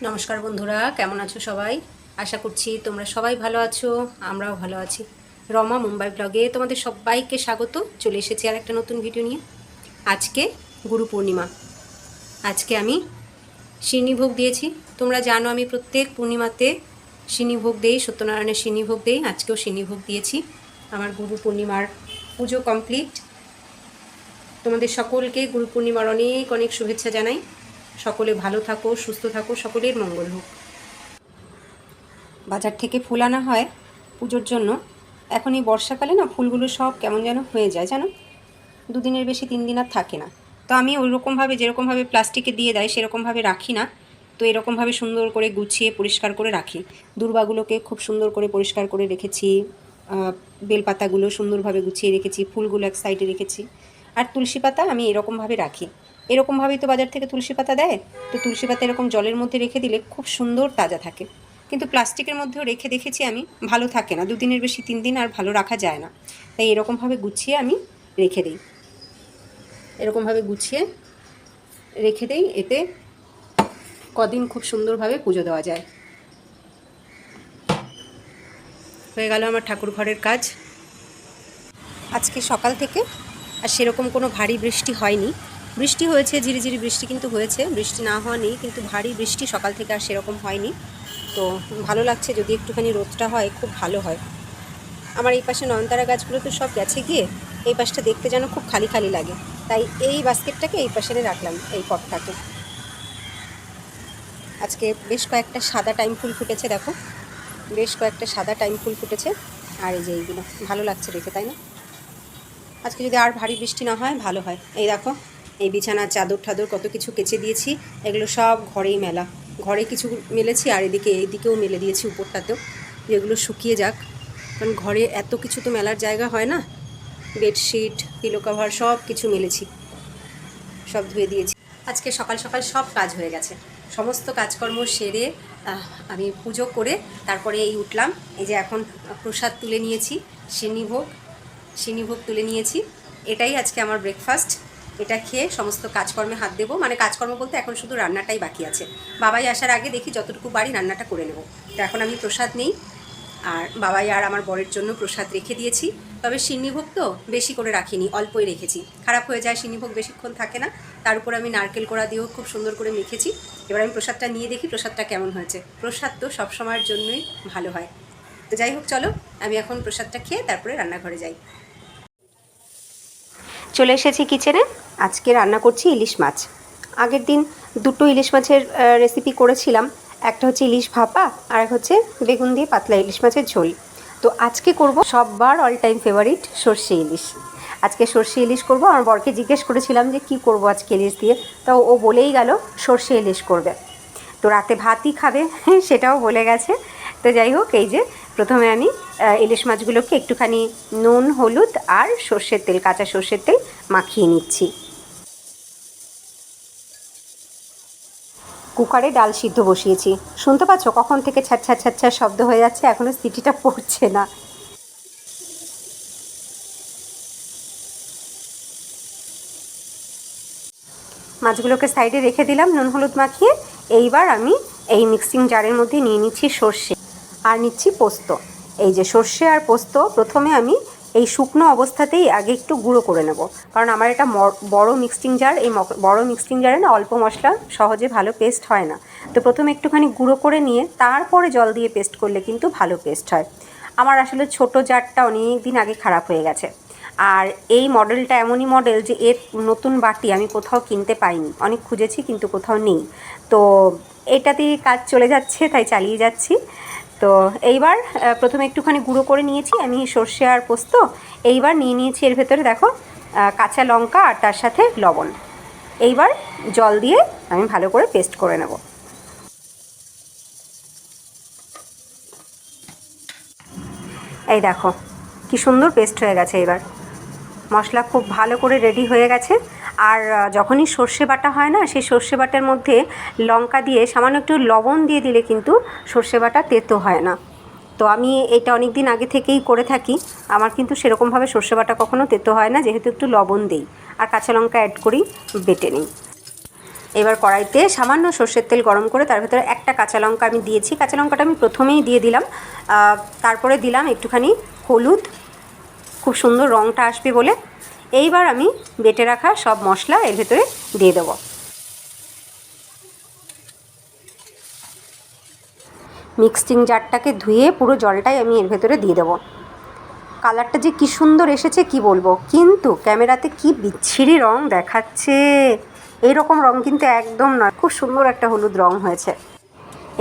নমস্কার বন্ধুরা, কেমন আছো সবাই? আশা করছি তোমরা সবাই ভালো আছো, আমরাও ভালো আছি। রমা মুম্বাই ব্লগে তোমাদের সবাইকে স্বাগত। চলে এসেছি আর একটা নতুন ভিডিও নিয়ে। আজকে গুরু পূর্ণিমা। আজকে আমি সিন্নিভোগ দিয়েছি। তোমরা জানো আমি প্রত্যেক পূর্ণিমাতে সিন্নিভোগ দেই, সত্যনারায়ণের সিন্নিভোগ দেই। আজকেও সিন্নিভোগ দিয়েছি। আমার গুরু পূর্ণিমার পুজো কমপ্লিট। তোমাদের সকলকে গুরু পূর্ণিমার অনেক অনেক শুভেচ্ছা জানাই। সকলে ভালো থাকো, সুস্থ থাকো, সকলের মঙ্গল হোক। বাজার থেকে ফুল আনা হয় পুজোর জন্য। এখন এই বর্ষাকালে না ফুলগুলো সব কেমন যেন হয়ে যায়, জানো, দুদিনের বেশি 3 দিন আর থাকে না। তো আমি ওই রকমভাবে যেরকমভাবে প্লাস্টিকে দিয়ে দেয় সেরকমভাবে রাখি না। তো এরকমভাবে সুন্দর করে গুছিয়ে পরিষ্কার করে রাখি। দূর্বাগুলোকে খুব সুন্দর করে পরিষ্কার করে রেখেছি, বেলপাতাগুলো সুন্দরভাবে গুছিয়ে রেখেছি, ফুলগুলো এক সাইডে রেখেছি। আর তুলসী পাতা আমি এরকমভাবে রাখি। এরকমভাবেই তো বাজার থেকে তুলসী পাতা দেয়। তো তুলসী পাতা এরকম জলের মধ্যে রেখে দিলে খুব সুন্দর তাজা থাকে। কিন্তু প্লাস্টিকের মধ্যেও রেখে দেখেছি আমি, ভালো থাকে না, দুদিনের বেশি 3 দিন আর ভালো রাখা যায় না। তাই এরকমভাবে গুছিয়ে আমি রেখে দিই। এরকমভাবে গুছিয়ে রেখে দেই, এতে কদিন খুব সুন্দরভাবে পুজো দেওয়া যায়। হয়ে গেল আমার ঠাকুর ঘরের কাজ। আজকে সকাল থেকে আর সেরকম কোনো ভারী বৃষ্টি হয়নি। বৃষ্টি হয়েছে, ঝিরিঝিরি বৃষ্টি কিন্তু হয়েছে, বৃষ্টি না হওয়া নেই, কিন্তু ভারী বৃষ্টি সকাল থেকে আর সেরকম হয়নি। তো ভালো লাগছে, যদি একটুখানি রোদটা হয় খুব ভালো হয়। আমার এই পাশে নয়নতারা গাছগুলো তো সব গেছে গিয়ে, এই পাশটা দেখতে যেন খুব খালি খালি লাগে। তাই এই বাস্কেটটাকে এই পাশে রাখলাম, এই পটটাকে। আজকে বেশ কয়েকটা সাদা টাইম ফুল ফুটেছে, দেখো, বেশ কয়েকটা সাদা টাইম ফুল ফুটেছে। আর এই যে এইগুলো ভালো লাগছে দেখে, তাই না? আজকে যদি আর ভারী বৃষ্টি না হয় ভালো হয়। এই দেখো, এই বিছানার চাদর ঠাদর কত কিছু কেচে দিয়েছি, এগুলো সব ঘরেই মেলা। ঘরে কিছু মেলেছি আর এইদিকেও মেলে দিয়েছি, উপরটাতেও, যেগুলো শুকিয়ে যাক। কারণ ঘরে এত কিছু তো মেলার জায়গা হয় না। বেডশিট, পিলো কভার সব কিছু মেলেছি, সব ধুয়ে দিয়েছি। আজকে সকাল সকাল সব কাজ হয়ে গেছে, সমস্ত কাজকর্ম সেরে আমি পুজো করে তারপরে এই উঠলাম। এই যে এখন প্রসাদ তুলে নিয়েছি, সিন্নিভোগ তুলে নিয়েছি। এটাই আজকে আমার ব্রেকফাস্ট। এটা খেয়ে সমস্ত কাজকর্মে হাত দেবো, মানে কাজকর্ম বলতে এখন শুধু রান্নাটাই বাকি আছে। বাবাই আসার আগে দেখি যতটুকু বাড়ি রান্নাটা করে নেব। তো এখন আমি প্রসাদ নেই, আর বাবাই আর আমার বরের জন্য প্রসাদ রেখে দিয়েছি। তবে সিন্নিভোগ তো বেশি করে রাখিনি, অল্পই রেখেছি, খারাপ হয়ে যায় সিন্নিভোগ, বেশিক্ষণ থাকে না। তার উপর আমি নারকেল কোড়া দিয়েও খুব সুন্দর করে মেখেছি। এবার আমি প্রসাদটা নিয়ে দেখি প্রসাদটা কেমন হয়েছে। প্রসাদ তো সবসময়ের জন্যই ভালো হয়। তো যাই হোক, চলো আমি এখন প্রসাদটা খেয়ে তারপরে রান্নাঘরে যাই। চলে এসেছি কিচেনে। আজকে রান্না করছি ইলিশ মাছ। আগের দিন দুটো ইলিশ মাছের রেসিপি করেছিলাম। একটা হচ্ছে ইলিশ ভাপা, আর এক হচ্ছে বেগুন দিয়ে পাতলা ইলিশ মাছের ঝোল। তো আজকে করব সববার অল টাইম ফেভারিট সর্ষে ইলিশ। আজকে সর্ষে ইলিশ করব। আমার বরকে জিজ্ঞেস করেছিলাম যে কী করব আজকে ইলিশ দিয়ে, তো ও বলেই গেল সর্ষে ইলিশ করবে। তো রাতে ভাতই খাবে সেটাও বলে গেছে। তো যাই হোক, এই যে প্রথমে আমি ইলিশ মাছগুলোকে একটুখানি নুন, হলুদ আর সর্ষের তেল, কাঁচা সর্ষের তেল মাখিয়ে নিচ্ছি। কুকারে ডাল সিদ্ধ বসিয়েছি। শুনতে পাচ্ছ কখন থেকে ছ্যাঁচ্ছা ছ্যাঁচ্ছা শব্দ হয়ে যাচ্ছে, এখনও সিটিটা পড়ছে না। মাছগুলোকে সাইডে রেখে দিলাম নুন হলুদ মাখিয়ে। এইবার আমি এই মিক্সিং জারের মধ্যে নিয়ে নিচ্ছি সর্ষে আর নিচ্ছি পোস্ত। এই যে সর্ষে আর পোস্ত প্রথমে আমি এই শুকনো অবস্থাতেই আগে একটু গুঁড়ো করে নেব, কারণ আমার এটা বড় মিক্সিং জার। এই বড় মিক্সিং জারে না অল্প মশলা সহজে ভালো পেস্ট হয় না। তো প্রথমে একটুখানি গুঁড়ো করে নিয়ে তারপরে জল দিয়ে পেস্ট করলে কিন্তু ভালো পেস্ট হয়। আমার আসলে ছোটো জারটা অনেক দিন আগে খারাপ হয়ে গেছে। আর এই মডেলটা এমনই মডেল যে এর নতুন বাটি আমি কোথাও কিনতে পাইনি, অনেক খুঁজেছি কিন্তু কোথাও নেই। তো এটাতেই কাজ চলে যাচ্ছে, তাই চালিয়ে যাচ্ছি। তো এইবার প্রথমে একটুখানি গুঁড়ো করে নিয়েছি আমি সর্ষে আর পোস্ত। এইবার নিয়ে নিয়েছি এর ভেতরে দেখো কাঁচা লঙ্কা আর তার সাথে লবণ। এইবার জল দিয়ে আমি ভালো করে পেস্ট করে নেব। এই দেখো কি সুন্দর পেস্ট হয়ে গেছে। এবার মশলা খুব ভালো করে রেডি হয়ে গেছে। আর যখনই সর্ষে বাটা হয় না, সেই সর্ষে বাটার মধ্যে লঙ্কা দিয়ে সামান্য একটু লবণ দিয়ে দিলে কিন্তু সর্ষে বাটা তেতো হয় না। তো আমি এটা অনেক দিন আগে থেকেই করে থাকি। আমার কিন্তু সেরকমভাবে সর্ষে বাটা কখনো তেতো হয় না, যেহেতু একটু লবণ দিই আর কাঁচা লঙ্কা অ্যাড করি, বেটে নিই। এবার কড়াইতে সামান্য সর্ষের তেল গরম করে তার ভেতরে একটা কাঁচা লঙ্কা আমি দিয়েছি। কাঁচা লঙ্কাটা আমি প্রথমেই দিয়ে দিলাম, তারপরে দিলাম একটুখানি হলুদ, খুব সুন্দর রঙটা আসবে বলে। এইবার আমি বেটে রাখা সব মশলা এর ভেতরে দিয়ে দেবো। মিক্সিং জারটাকে ধুয়ে পুরো জলটাই আমি এর ভেতরে দিয়ে দেবো। কালারটা যে কী সুন্দর এসেছে কি বলবো, কিন্তু ক্যামেরাতে কি বিচ্ছিরি রং দেখাচ্ছে। এইরকম রং কিন্তু একদম নয়, খুব সুন্দর একটা হলুদ রং হয়েছে।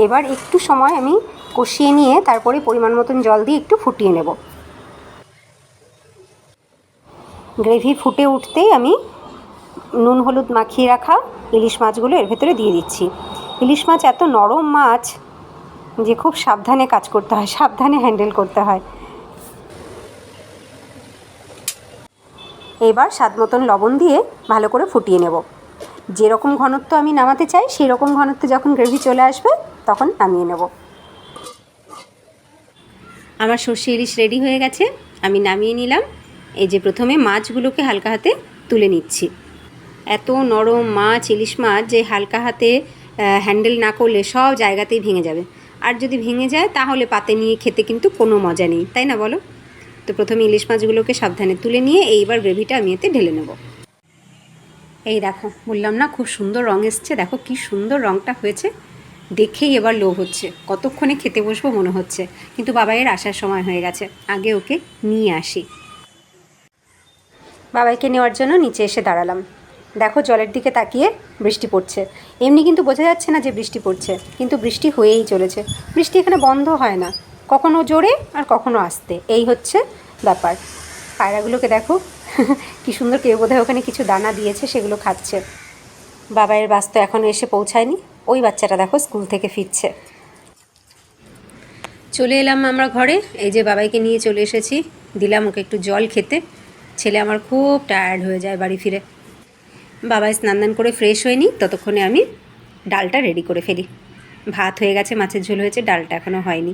এবার একটু সময় আমি কষিয়ে নিয়ে তারপরে পরিমাণ মতন জল দিয়ে একটু ফুটিয়ে নেব। গ্রেভি ফুটে উঠতেই আমি নুন হলুদ মাখিয়ে রাখা ইলিশ মাছগুলো এর ভেতরে দিয়ে দিচ্ছি। ইলিশ মাছ এত নরম মাছ যে খুব সাবধানে কাজ করতে হয়, সাবধানে হ্যান্ডেল করতে হয়। এবার স্বাদ মতন লবণ দিয়ে ভালো করে ফুটিয়ে নেব। যেরকম ঘনত্ব আমি নামাতে চাই সেই রকম ঘনত্বে যখন গ্রেভি চলে আসবে তখন নামিয়ে নেব। আমার সর্ষে ইলিশ রেডি হয়ে গেছে, আমি নামিয়ে নিলাম। এই যে প্রথমে মাছগুলোকে হালকা হাতে তুলে নিচ্ছি। এত নরম মাছ, ইলিশ মাছ, যে হালকা হাতে হ্যান্ডেল না করলে সব জায়গাতেই ভেঙে যাবে। আর যদি ভেঙে যায় তাহলে পাতে নিয়ে খেতে কিন্তু কোনো মজা নেই, তাই না বলো? তো প্রথমে ইলিশ মাছগুলোকে সাবধানে তুলে নিয়ে এইবার গ্রেভিটা আমি এতে ঢেলে নেব। এই দেখো, বললাম না খুব সুন্দর রং এসছে, দেখো কি সুন্দর রংটা হয়েছে, দেখেই এবার লোভ হচ্ছে, কতক্ষণে খেতে বসবো মনে হচ্ছে। কিন্তু বাবাইয়ের আসার সময় হয়ে গেছে, আগে ওকে নিয়ে আসি। বাবাইকে নেওয়ার জন্য নিচে এসে দাঁড়ালাম। দেখো জলের দিকে তাকিয়ে বৃষ্টি পড়ছে। এমনি কিন্তু বোঝা যাচ্ছে না যে বৃষ্টি পড়ছে, কিন্তু বৃষ্টি হয়েই চলেছে। বৃষ্টি এখানে বন্ধ হয় না, কখনো জোরে আর কখনো আস্তে, এই হচ্ছে ব্যাপার। পায়রাগুলোকে দেখো কি সুন্দর, কেউ বোধহয় ওখানে কিছু দানা দিয়েছে, সেগুলো খাচ্ছে। বাবাইয়ের বাস তো এখনও এসে পৌঁছায়নি। ওই বাচ্চাটা দেখো স্কুল থেকে ফিরছে। চলে এলাম আমরা ঘরে। এই যে বাবাইকে নিয়ে চলে এসেছি, দিলাম ওকে একটু জল খেতে। ছেলে আমার খুব টায়ার্ড হয়ে যায় বাড়ি ফিরে। বাবাই স্নান দান করে ফ্রেশ হয়নি, ততক্ষণে আমি ডালটা রেডি করে ফেলি। ভাত হয়ে গেছে, মাছের ঝোল হয়েছে, ডালটা এখনও হয়নি।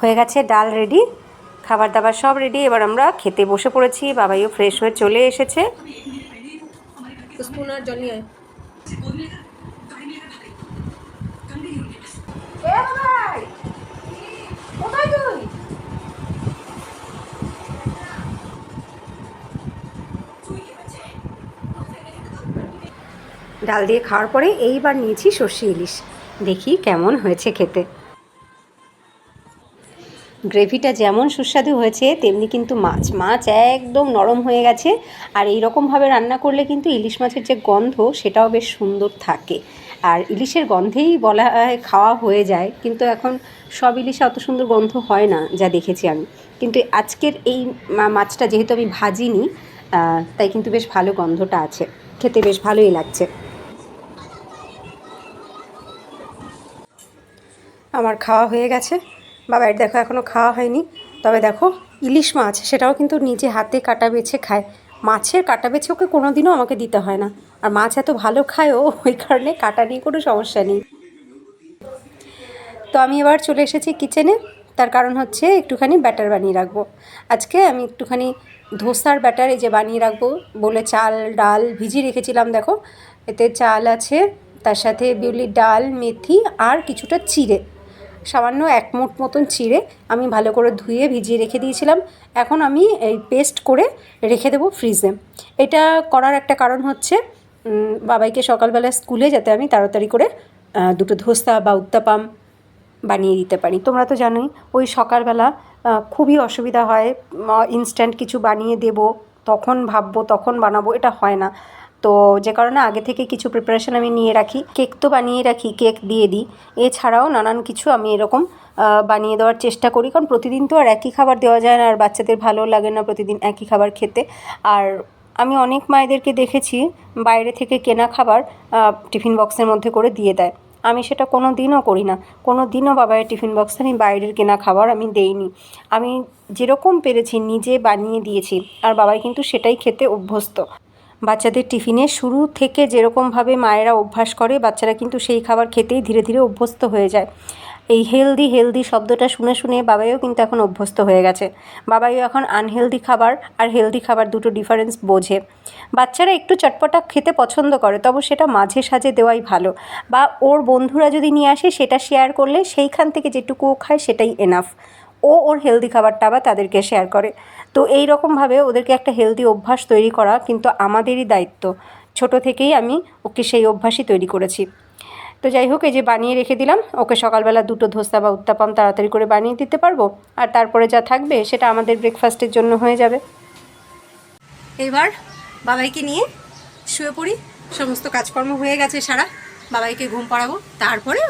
হয়ে গেছে ডাল রেডি, খাবার দাবার সব রেডি। এবার আমরা খেতে বসে পড়েছি। বাবাইও ফ্রেশ হয়ে চলে এসেছে। ডাল দিয়ে খাওয়ার পরে এইবার নিয়েছি সর্ষে ইলিশ, দেখি কেমন হয়েছে খেতে। গ্রেভিটা যেমন সুস্বাদু হয়েছে তেমনি কিন্তু মাছ একদম নরম হয়ে গেছে। আর এই রকমভাবে রান্না করলে কিন্তু ইলিশ মাছের যে গন্ধ সেটাও বেশ সুন্দর থাকে। আর ইলিশের গন্ধেই বলা হয় খাওয়া হয়ে যায়, কিন্তু এখন সব ইলিশে অত সুন্দর গন্ধ হয় না যা দেখেছি আমি। কিন্তু আজকের এই মাছটা যেহেতু আমি ভাজিনি, তাই কিন্তু বেশ ভালো গন্ধটা আছে, খেতে বেশ ভালোই লাগছে। আমার খাওয়া হয়ে গেছে, বাবার দেখো এখনও খাওয়া হয়নি। তবে দেখো ইলিশ মাছ, সেটাও কিন্তু নিজে হাতে কাটা বেছে খায়। মাছের কাটা বেছে ওকে কোনো দিনও আমাকে দিতে হয় না। আর মাছ এত ভালো খায় ও, ওই কারণে কাটা নিয়ে কোনো সমস্যা নেই। তো আমি এবার চলে এসেছি কিচেনে, তার কারণ হচ্ছে একটুখানি ব্যাটার বানিয়ে রাখবো। আজকে আমি একটুখানি ধোসার ব্যাটার এই যে বানিয়ে রাখবো বলে চাল ডাল ভিজিয়ে রেখেছিলাম। দেখো এতে চাল আছে, তার সাথে বিউলির ডাল, মেথি আর কিছুটা চিড়ে, সামান্য 1 মুঠ মতন চিড়ে আমি ভালো করে ধুয়ে ভিজিয়ে রেখে দিয়েছিলাম। এখন আমি এই পেস্ট করে রেখে দেবো ফ্রিজে। এটা করার একটা কারণ হচ্ছে বাবাইকে সকালবেলা স্কুলে যাতে আমি তাড়াতাড়ি করে দুটো ধোসা বা উত্তাপাম বানিয়ে দিতে পারি। তোমরা তো জানোই ওই সকালবেলা খুবই অসুবিধা হয়, ইনস্ট্যান্ট কিছু বানিয়ে দেব, তখন ভাববো তখন বানাবো, এটা হয় না। তো যে কারণে আগে থেকে কিছু প্রিপারেশান আমি নিয়ে রাখি। কেক তো বানিয়ে রাখি, কেক দিয়ে দিই। এছাড়াও নানান কিছু আমি এরকম বানিয়ে দেওয়ার চেষ্টা করি, কারণ প্রতিদিন তো আর একই খাবার দেওয়া যায় না, আর বাচ্চাদের ভালো লাগে না প্রতিদিন একই খাবার খেতে। আর আমি অনেক মায়েদেরকে দেখেছি বাইরে থেকে কেনা খাবার টিফিন বক্সের মধ্যে করে দিয়ে দেয়। আমি সেটা কোনো দিনও করি না, কোনো দিনও বাবাইয়ের টিফিন বক্সে আমি বাইরের কেনা খাবার আমি দেইনি। আমি যেরকম পেরেছি নিজে বানিয়ে দিয়েছি, আর বাবাই কিন্তু সেটাই খেতে অভ্যস্ত। বাচ্চাদের টিফিনে শুরু থেকে যেরকমভাবে মায়েরা অভ্যাস করে, বাচ্চারা কিন্তু সেই খাবার খেতেই ধীরে ধীরে অভ্যস্ত হয়ে যায়। এই হেলদি হেলদি শব্দটা শুনে শুনে বাবাইও কিন্তু এখন অভ্যস্ত হয়ে গেছে। বাবাইও এখন আনহেলদি খাবার আর হেলদি খাবার দুটো ডিফারেন্স বোঝে। বাচ্চারা একটু চটপটা খেতে পছন্দ করে, তবে সেটা মাঝে সাঝে দেওয়াই ভালো, বা ওর বন্ধুরা যদি নিয়ে আসে সেটা শেয়ার করলে সেইখান থেকে যেটুকু ও খায় সেটাই এনাফ। ও ওর হেলদি খাবারটা আবার তাদেরকে শেয়ার করে। তো এই রকমভাবে ওদেরকে একটা হেলদি অভ্যাস তৈরি করা কিন্তু আমাদেরই দায়িত্ব। ছোট থেকেই আমি ওকে সেই অভ্যাসই তৈরি করেছি। তো যাই হোক, এই যে বানিয়ে রেখে দিলাম, ওকে সকালবেলা দুটো ধোসা বা উত্তাপাম তাড়াতাড়ি করে বানিয়ে দিতে পারবো, আর তারপরে যা থাকবে সেটা আমাদের ব্রেকফাস্টের জন্য হয়ে যাবে। এবার বাবাইকে নিয়ে শুয়ে পড়ি। সমস্ত কাজকর্ম হয়ে গেছে সারা, বাবাইকে ঘুম পাড়াবো, তারপরে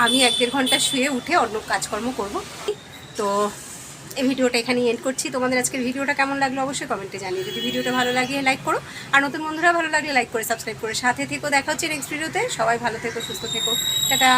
আমি 1-1.5 ঘন্টা শুয়ে উঠে অন্য কাজকর্ম করব। তো এই ভিডিওটা এখানেই এন্ড করছি। তোমাদের আজকের ভিডিওটা কেমন লাগলো অবশ্যই কমেন্টে জানিয়ে। যদি ভিডিওটা ভালো লাগে লাইক করো, আর নতুন বন্ধুরা ভালো লাগলে লাইক করে সাবস্ক্রাইব করে সাথে থেকো। দেখা হচ্ছে নেক্সট ভিডিওতে। সবাই ভালো থেকো, সুস্থ থেকো, টাটা।